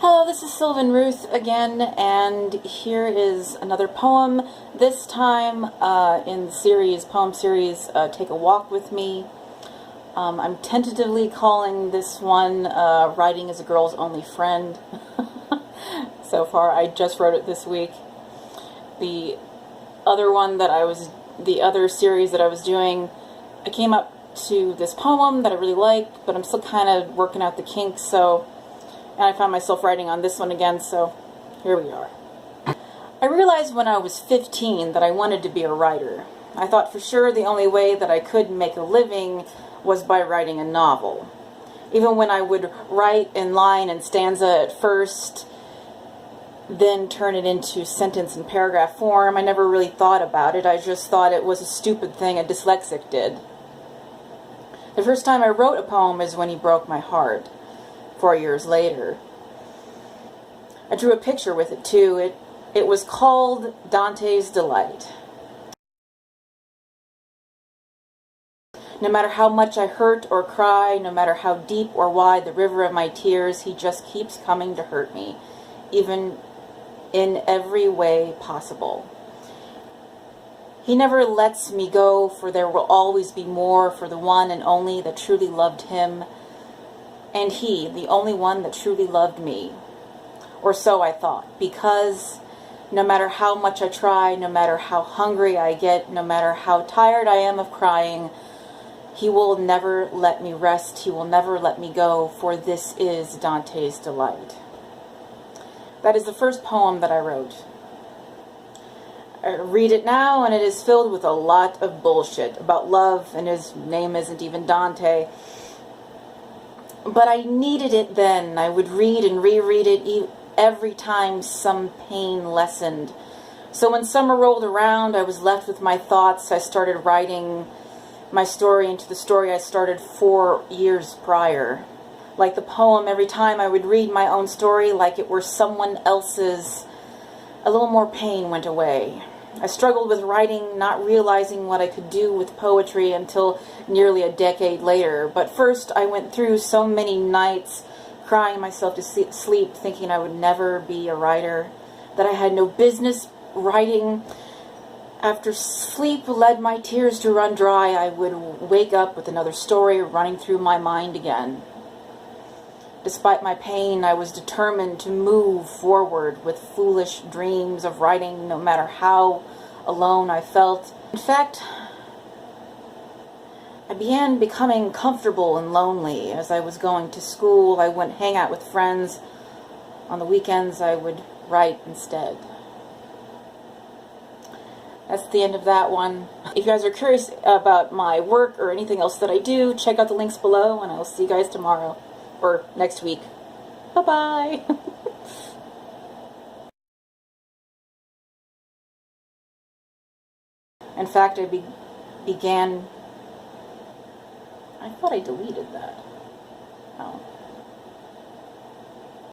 Hello, this is Sylvan Ruth again, and here is another poem. This time in the poem series, Take a Walk With Me. I'm tentatively calling this one Writing is a Girl's Only Friend. So far, I just wrote it this week. The other series that I was doing, I came up to this poem that I really liked, but I'm still kind of working out the kinks, and I found myself writing on this one again, so here we are. I realized when I was 15 that I wanted to be a writer. I thought for sure the only way that I could make a living was by writing a novel. Even when I would write in line and stanza at first, then turn it into sentence and paragraph form, I never really thought about it. I just thought it was a stupid thing a dyslexic did. The first time I wrote a poem is when he broke my heart. 4 years later. I drew a picture with it too. It was called Dante's Delight. No matter how much I hurt or cry, no matter how deep or wide the river of my tears, he just keeps coming to hurt me, even in every way possible. He never lets me go, for there will always be more for the one and only that truly loved him, and he, the only one that truly loved me. Or so I thought, because no matter how much I try, no matter how hungry I get, no matter how tired I am of crying, he will never let me rest, he will never let me go, for this is Dante's Delight. That is the first poem that I wrote. I read it now, and it is filled with a lot of bullshit about love, and his name isn't even Dante. But I needed it then. I would read and reread it every time some pain lessened. So when summer rolled around, I was left with my thoughts. I started writing my story into the story I started 4 years prior. Like the poem, every time I would read my own story like it were someone else's, a little more pain went away. I struggled with writing, not realizing what I could do with poetry until nearly a decade later. But first, I went through so many nights crying myself to sleep, thinking I would never be a writer, that I had no business writing. After sleep led my tears to run dry, I would wake up with another story running through my mind again. Despite my pain, I was determined to move forward with foolish dreams of writing, no matter how alone I felt. In fact, I began becoming comfortable and lonely. As I was going to school, I wouldn't hang out with friends. On the weekends, I would write instead. That's the end of that one. If you guys are curious about my work or anything else that I do, check out the links below, and I will see you guys tomorrow. Or next week. Bye-bye. In fact, I thought I deleted that. Oh.